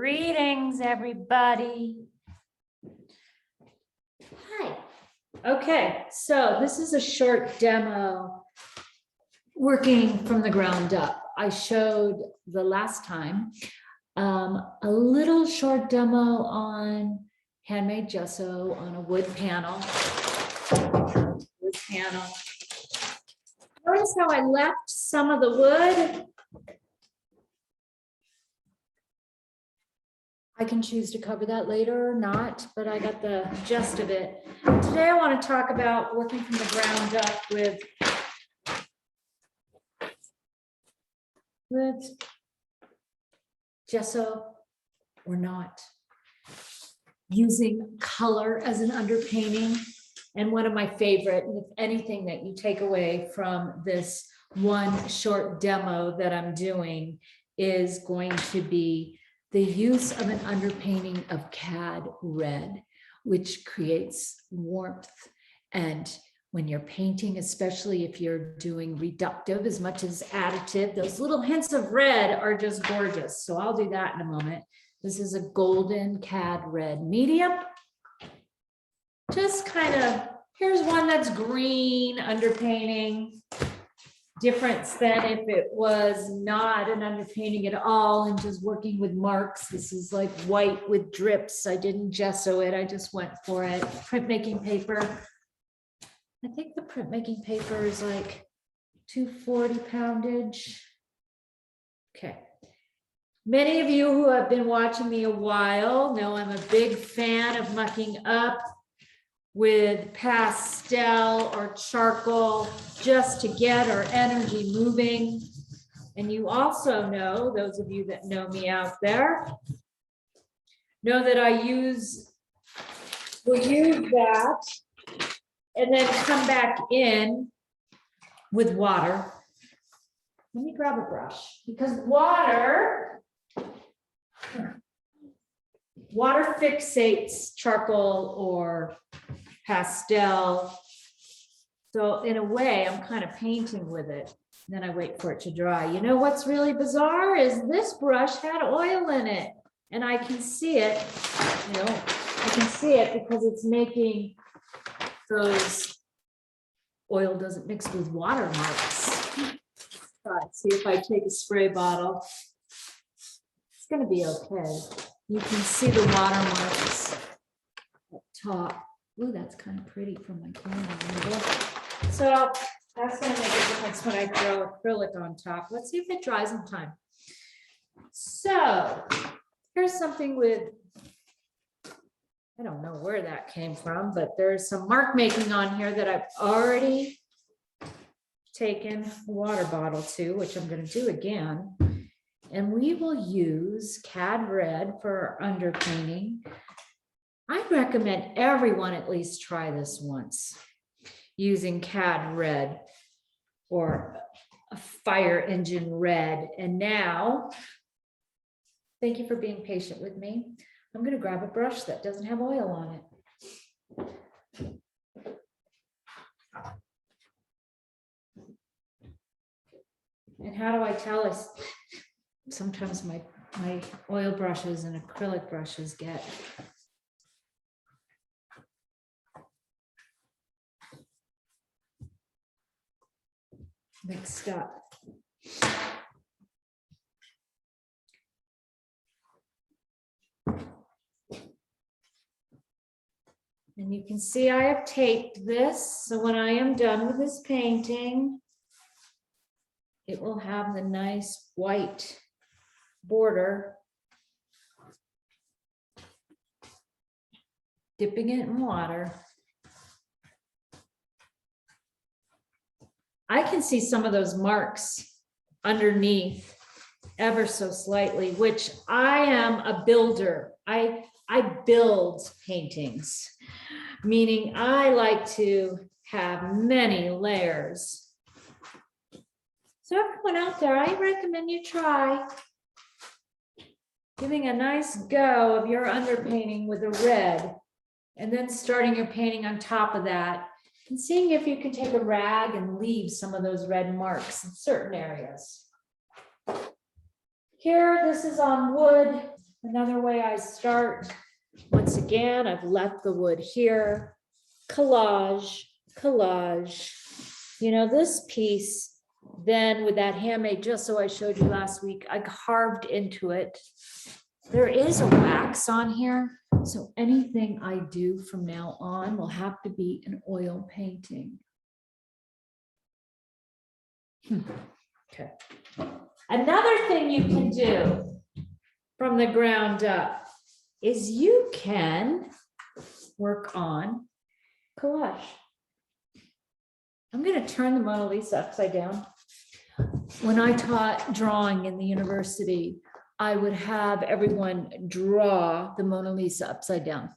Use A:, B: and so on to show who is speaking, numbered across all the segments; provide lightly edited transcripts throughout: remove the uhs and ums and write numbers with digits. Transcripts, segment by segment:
A: Greetings, everybody. Hi. Okay, so this is a short demo working from the ground up. I showed the last time a little short demo on handmade gesso on a wood panel. Notice how I left some of the wood. I can choose to cover that later or not, but I got the gist of it. Today I want to talk about working from the ground up with gesso or not, using color as an underpainting. And one of my favorite, and if anything that you take away from this one short demo that I'm doing is going to be the use of an underpainting of cad red, which creates warmth. And when you're painting, especially if you're doing reductive as much as additive, those little hints of red are just gorgeous. So I'll do that in a moment. This is a golden cad red medium. Just kind of, here's one that's green underpainting. Difference than if it was not an underpainting at all and just working with marks. This is like white with drips. I didn't gesso it, I just went for it. Printmaking paper. I think the printmaking paper is like 240 poundage. Okay. Many of you who have been watching me a while know I'm a big fan of mucking up with pastel or charcoal just to get our energy moving. And you also know, those of you that know me out there, know that I will use that and then come back in with water. Let me grab a brush because water fixates charcoal or pastel. So in a way, I'm kind of painting with it. Then I wait for it to dry. You know what's really bizarre is this brush had oil in it, and I can see it. You know, I can see it because it's making those oil doesn't mix with water marks. See if I take a spray bottle. It's going to be okay. You can see the water marks up top. Ooh, that's kind of pretty from my camera. So that's going to make a difference when I throw acrylic on top. Let's see if it dries in time. So here's something with, I don't know where that came from, but there's some mark making on here that I've already taken a water bottle to, which I'm going to do again. And we will use cad red for our underpainting. I recommend everyone at least try this once using cad red or a fire engine red. And now, thank you for being patient with me. I'm going to grab a brush that doesn't have oil on it. And how do I tell us? Sometimes my oil brushes and acrylic brushes get mixed up. And you can see I have taped this, so when I am done with this painting, it will have the nice white border. Dipping it in water. I can see some of those marks underneath ever so slightly, which I am a builder. I build paintings, meaning I like to have many layers. So everyone out there, I recommend you try giving a nice go of your underpainting with a red and then starting your painting on top of that and seeing if you can take a rag and leave some of those red marks in certain areas. Here, this is on wood. Another way I start, once again, I've left the wood here. Collage, collage. You know, this piece, then with that handmade gesso I showed you last week, I carved into it. There is a wax on here, so anything I do from now on will have to be an oil painting. Okay. Another thing you can do from the ground up is you can work on collage. I'm going to turn the Mona Lisa upside down. When I taught drawing in the university, I would have everyone draw the Mona Lisa upside down.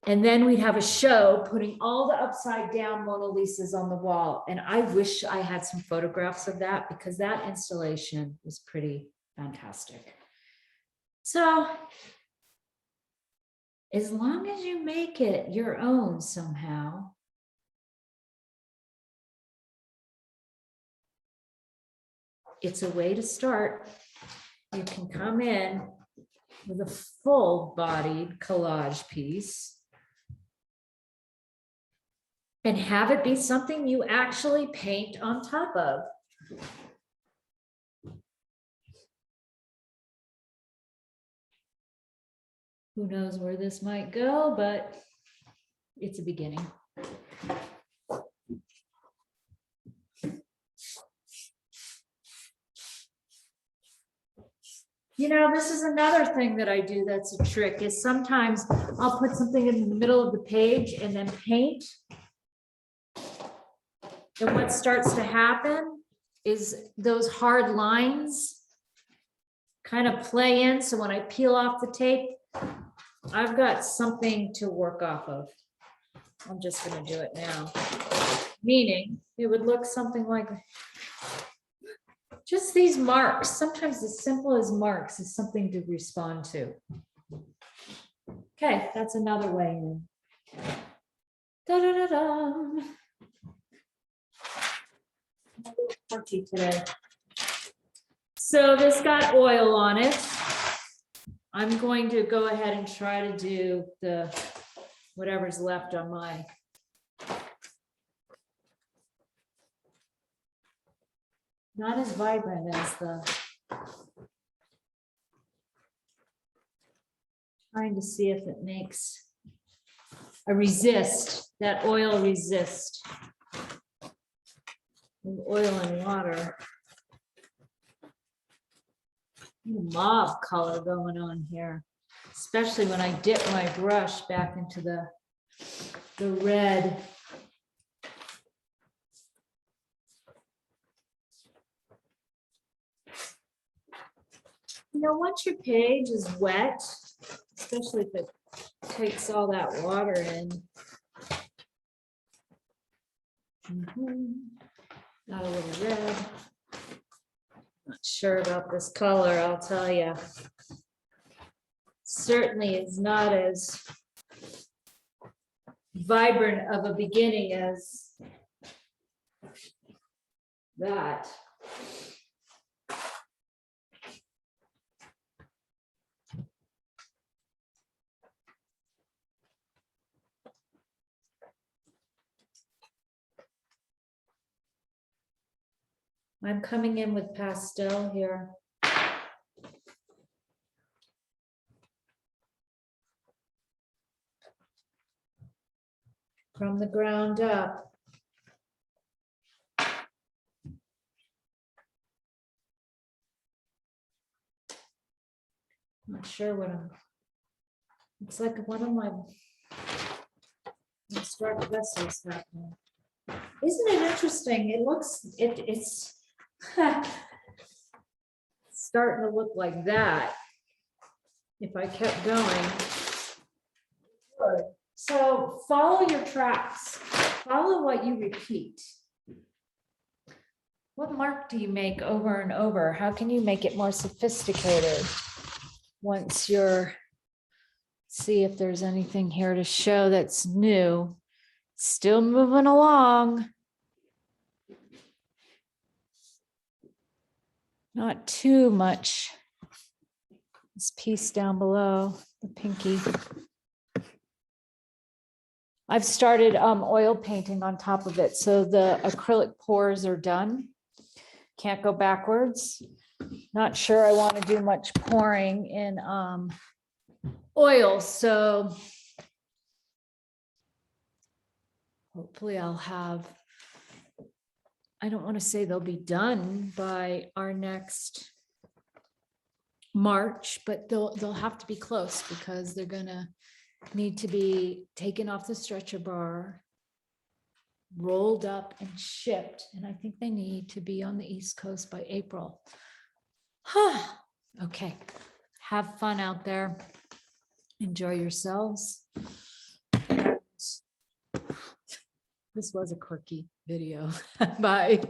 A: And then we'd have a show putting all the upside down Mona Lisas on the wall. And I wish I had some photographs of that because that installation was pretty fantastic. So as long as you make it your own somehow, it's a way to start. You can come in with a full-bodied collage piece and have it be something you actually paint on top of. Who knows where this might go, but it's a beginning. You know, this is another thing that I do that's a trick, is sometimes I'll put something in the middle of the page and then paint. And what starts to happen is those hard lines kind of play in. So when I peel off the tape, I've got something to work off of. I'm just going to do it now. Meaning it would look something like just these marks. Sometimes as simple as marks is something to respond to. Okay, that's another way in. Da-da-da-da. Porky today. So this got oil on it. I'm going to go ahead and try to do the whatever's left on my not as vibrant as the trying to see if it makes a resist, that oil resist. With oil and water. Mauve color going on here, especially when I dip my brush back into the red. You know, once your page is wet, especially if it takes all that water in. Got a little red. Not sure about this color, I'll tell you. Certainly is not as vibrant of a beginning as that. I'm coming in with pastel here. From the ground up. Not sure what I'm, looks like one of my struck vessels happening. Isn't it interesting? It looks, it's starting to look like that. If I kept going. Good. So follow your tracks. Follow what you repeat. What mark do you make over and over? How can you make it more sophisticated once you're, see if there's anything here to show that's new. Still moving along. Not too much this piece down below, the pinky. I've started oil painting on top of it, so the acrylic pours are done. Can't go backwards. Not sure I want to do much pouring in oil, so hopefully I'll have, I don't want to say they'll be done by our next March, but they'll have to be close because they're gonna need to be taken off the stretcher bar, rolled up and shipped. And I think they need to be on the East Coast by April. Okay. Have fun out there. Enjoy yourselves. This was a quirky video. Bye.